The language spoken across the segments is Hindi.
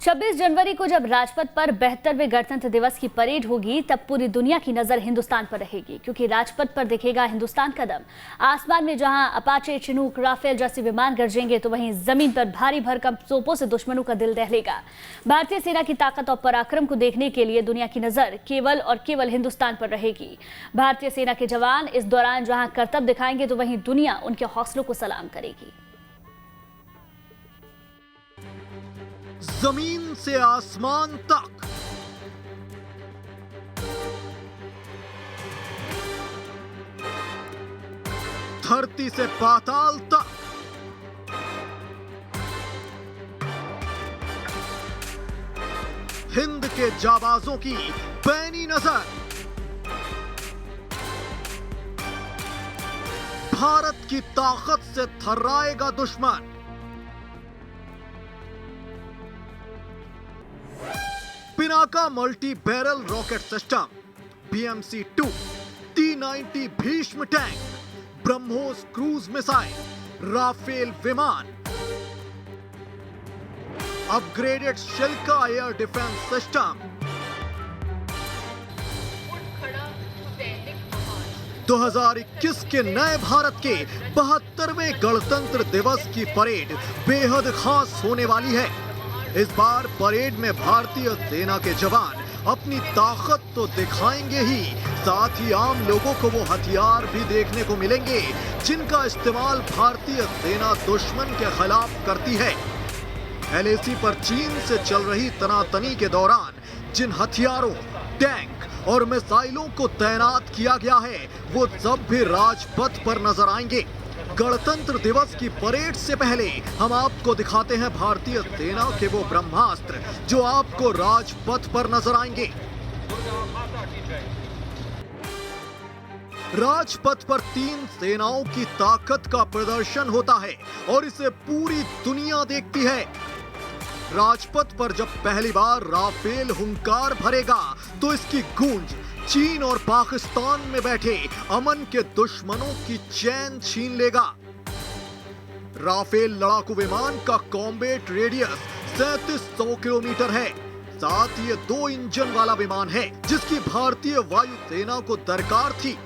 26 जनवरी को जब राजपथ पर 72वें गणतंत्र दिवस की परेड होगी तब पूरी दुनिया की नजर हिंदुस्तान पर रहेगी, क्योंकि राजपथ पर दिखेगा हिंदुस्तान का दम। आसमान में जहां अपाचे, चिनूक, राफेल जैसे विमान गरजेंगे तो वहीं जमीन पर भारी भरकम तोपों से दुश्मनों का दिल दहलेगा। भारतीय सेना की ताकत और पराक्रम को देखने के लिए दुनिया की नजर केवल और केवल हिंदुस्तान पर रहेगी। भारतीय सेना के जवान इस दौरान जहां करतब दिखाएंगे तो वहीं दुनिया उनके हौसलों को सलाम करेगी। जमीन से आसमान तक, धरती से पाताल तक, हिंद के जाबाजों की पैनी नजर, भारत की ताकत से थर्राएगा दुश्मन। Pinaka multi barrel rocket system, BMC-2, T-90 Bhishma tank, BrahMos cruise missile, Rafale विमान, upgraded Shilka air defence system. 2021 के नए भारत के 72वें गणतंत्र दिवस की परेड बेहद खास होने वाली है। इस बार परेड में भारतीय सेना के जवान अपनी ताकत तो दिखाएंगे ही, साथ ही आम लोगों को वो हथियार भी देखने को मिलेंगे जिनका इस्तेमाल भारतीय सेना दुश्मन के खिलाफ करती है। LAC पर चीन से चल रही तनातनी के दौरान जिन हथियारों, टैंक और मिसाइलों को तैनात किया गया है वो सब भी राजपथ पर नजर आएंगे। गणतंत्र दिवस की परेड से पहले हम आपको दिखाते हैं भारतीय सेना के वो ब्रह्मास्त्र जो आपको राजपथ पर नजर आएंगे। राजपथ पर 3 सेनाओं की ताकत का प्रदर्शन होता है और इसे पूरी दुनिया देखती है। राजपथ पर जब पहली बार राफेल हुंकार भरेगा तो इसकी गूंज चीन और पाकिस्तान में बैठे अमन के दुश्मनों की चैन छीन लेगा। राफेल लड़ाकू विमान का कॉम्बैट रेडियस 3700 किलोमीटर है। साथ ही ये 2 इंजन वाला विमान है जिसकी भारतीय वायुसेना को दरकार थी।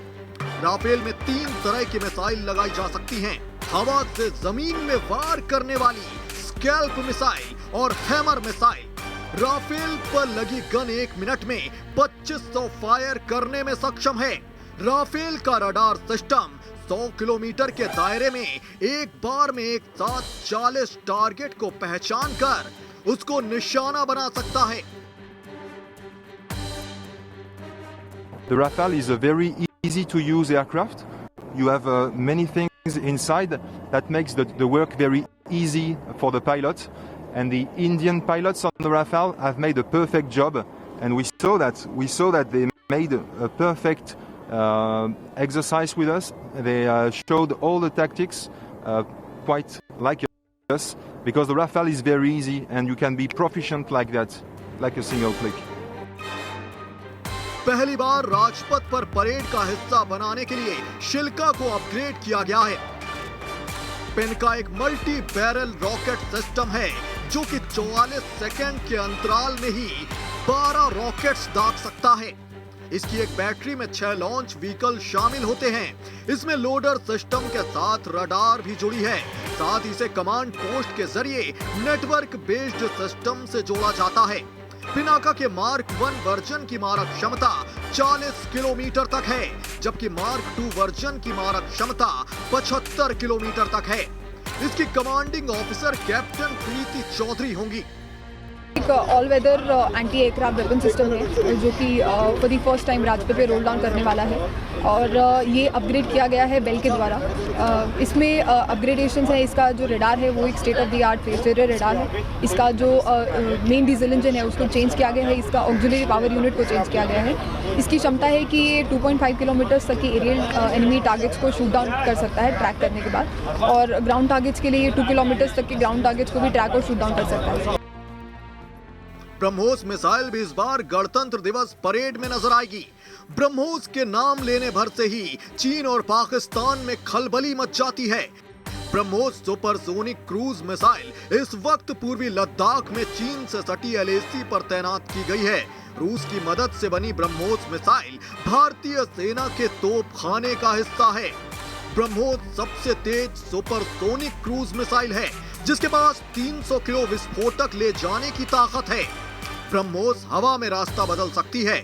राफेल में 3 तरह की मिसाइल लगाई जा सकती हैं। हवा से जमीन में वार करने वाली स्कैल्प मिसाइल और हैमर मिसाइल। राफेल पर लगी गन 1 मिनट में 2500 फायर करने में सक्षम है। राफेल का रडार सिस्टम 100 किलोमीटर के दायरे में एक बार में एक साथ 40 टारगेट को पहचान कर उसको निशाना बना सकता है। The Rafale is a very easy to use aircraft. You have many things inside that makes the work very easy for the pilot. And the Indian pilots on the Rafale have made a perfect job, and we saw that they made a perfect exercise with us. They showed all the tactics quite like us, because the Rafale is very easy and you can be proficient like that, like a single click. पहली बार राजपथ पर परेड का हिस्सा बनाने के लिए शिल्का को अपग्रेड किया गया है। पिनाका एक मल्टी बैरल रॉकेट सिस्टम है जो कि 44 सेकंड के अंतराल में ही 12 रॉकेट्स दाग सकता है। इसकी एक बैटरी में 6 लॉन्च व्हीकल शामिल होते हैं। इसमें लोडर सिस्टम के साथ रडार भी जुड़ी है। साथ ही इसे कमांड पोस्ट के जरिए नेटवर्क बेस्ड सिस्टम से जोड़ा जाता है। पिनाका के मार्क 1 वर्जन की मारक क्षमता 40 किलोमीटर तक है, जबकि मार्क 2 वर्जन की मारक क्षमता 75 किलोमीटर तक है। इसकी commanding officer captain Preeti Chaudhary होंगी। एक all weather anti aircraft weapon system है जो कि for the first time Rajpath पे रोल डाउन करने वाला है और ये अपग्रेड किया गया है बेल के द्वारा। इसमें अपग्रेडेशंस है। इसका जो रडार है वो एक state of the art phasor radar है। इसका जो मेन डीजल इंजन है उसको चेंज किया गया है। इसका ऑक्सिलरी पावर यूनिट को चेंज किया गया है। इसकी क्षमता है कि ये 2.5 किलोमीटर तक की एरियल एनिमी टारगेट्स को शूट डाउन कर सकता है ट्रैक करने के बाद, और ग्राउंड टारगेट्स के लिए ये 2 किलोमीटर तक के ग्राउंड टारगेट्स को भी ट्रैक और शूट डाउन कर सकता है। ब्रह्मोस मिसाइल भी इस बार गणतंत्र दिवस परेड में नजर आएगी। ब्रह्मोस के नाम लेने भर से ही चीन और पाकिस्तान में खलबली मच जाती है। ब्रह्मोस सुपरसोनिक क्रूज मिसाइल इस वक्त पूर्वी लद्दाख में चीन से सटी LAC पर तैनात की गई है। रूस की मदद से बनी ब्रह्मोस मिसाइल भारतीय सेना के तोपखाने का हिस्सा है। ब्रह्मोस सबसे तेज सुपरसोनिक क्रूज मिसाइल है जिसके पास 300 किलो विस्फोटक ले जाने की ताकत है। ब्रह्मोस हवा में रास्ता बदल सकती है।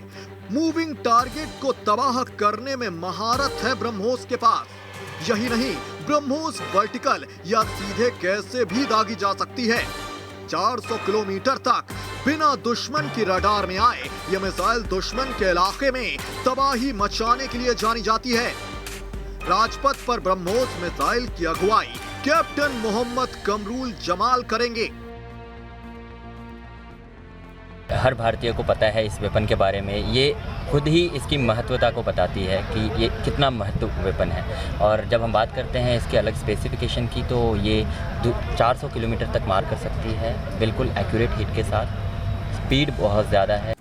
मूविंग टारगेट को तबाह करने में महारत है ब्रह्मोस के पास। यही नहीं, ब्रह्मोस वर्टिकल या सीधे कैसे भी दागी जा सकती है। 400 किलोमीटर तक बिना दुश्मन की रडार में आए यह मिसाइल दुश्मन के इलाके में तबाही मचाने के लिए जानी जाती है। राजपथ पर ब्रह्मोस मिसाइल की अगुवाई कैप्टन मोहम्मद कमरूल जमाल करेंगे। हर भारतीय को पता है इस वेपन के बारे में। ये खुद ही इसकी महत्वता को बताती है कि ये कितना महत्वपूर्ण वेपन है। और जब हम बात करते हैं इसके अलग स्पेसिफिकेशन की, तो ये 400 किलोमीटर तक मार कर सकती है, बिल्कुल एक्यूरेट हिट के साथ। स्पीड बहुत ज़्यादा है।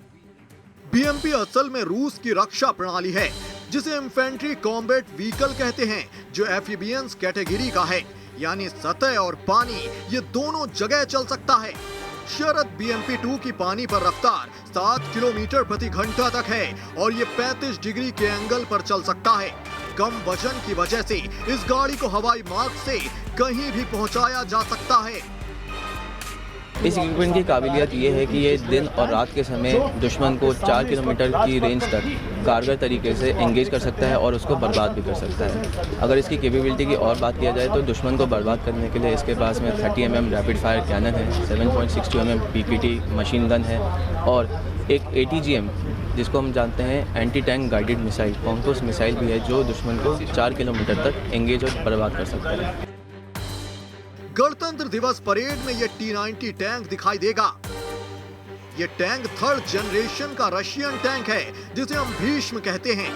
BMP असल में रूस की रक्षा प्रणाली है जिसे इन्फेंट्री कॉम्बैट व्हीकल कहते हैं, जो एम्फीबियंस कैटेगरी का है, यानी सतह और पानी ये दोनों जगह चल सकता है। शरद BMP-2 की पानी पर रफ्तार 7 किलोमीटर प्रति घंटा तक है और ये 35 डिग्री के एंगल पर चल सकता है। कम वजन की वजह से इस गाड़ी को हवाई मार्ग से कहीं भी पहुंचाया जा सकता है। इस इक्विपमेंट की काबिलियत ये है कि ये दिन और रात के समय दुश्मन को 4 किलोमीटर की रेंज तक कारगर तरीके से एंगेज कर सकता है और उसको बर्बाद भी कर सकता है। अगर इसकी कैपेबिलिटी की और बात किया जाए तो दुश्मन को बर्बाद करने के लिए इसके पास में 30 mm रैपिड फायर कैनन है, 7.62 mm PPT मशीन गन है और एक ATGM जिसको हम जानते हैं एंटी टैंक गाइडेड मिसाइल, कॉम्पोस मिसाइल भी है जो दुश्मन को 4 किलोमीटर तक एंगेज और बर्बाद कर सकता है। गणतंत्र दिवस परेड में ये T-90 टैंक दिखाई देगा। ये टैंक 3rd जनरेशन का रशियन टैंक है जिसे हम भीष्म कहते हैं।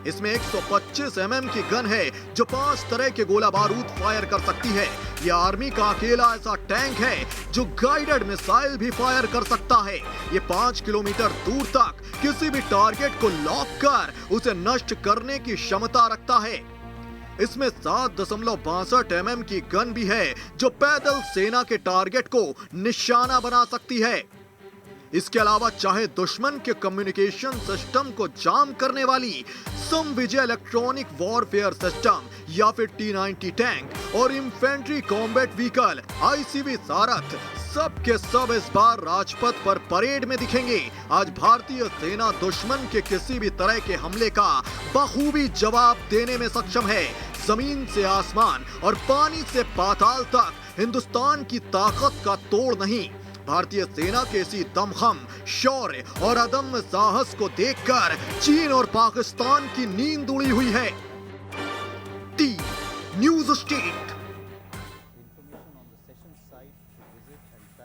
इसमें 125 mm की गन है जो 5 तरह के गोला बारूद फायर कर सकती है। ये आर्मी का अकेला ऐसा टैंक है जो गाइडेड मिसाइल भी फायर कर सकता है। ये 5 किलोमीटर दूर तक किसी भी टारगेट को लॉक कर उसे नष्ट करने की क्षमता रखता है। इसमें 7.62 mm की गन भी है जो पैदल सेना के टारगेट को निशाना बना सकती है। इसके अलावा चाहे दुश्मन के कम्युनिकेशन सिस्टम को जाम करने वाली समविजय इलेक्ट्रॉनिक वॉरफेयर सिस्टम या फिर T-90 टैंक और इन्फेंट्री कॉम्बैट व्हीकल ICV सारथ सब के सब इस बार राजपथ पर परेड में दिखेंगे। आज भारतीय सेना दुश्मन के किसी भी तरह के हमले का बखूबी जवाब देने में सक्षम है। जमीन से आसमान और पानी से पाताल तक हिंदुस्तान की ताकत का तोड़ नहीं। भारतीय सेना के इसी दमखम, शौर्य और अदम्य साहस को देखकर चीन और पाकिस्तान की नींद उड़ी हुई है। T news state.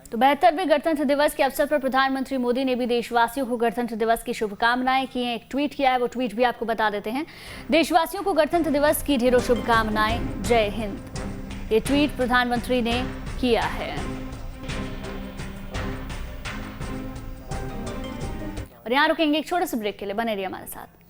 तो 72वें गणतंत्र दिवस के अवसर पर प्रधानमंत्री मोदी ने भी देशवासियों को गणतंत्र दिवस की शुभकामनाएं की हैं। एक ट्वीट किया है, वो ट्वीट भी आपको बता देते हैं। देशवासियों को गणतंत्र दिवस की ढेरों शुभकामनाएं, जय हिंद। ये ट्वीट प्रधानमंत्री ने किया है। और यहाँ रुकेंगे एक छोटे से ब्रेक के लिए, बने रहिए हमारे साथ।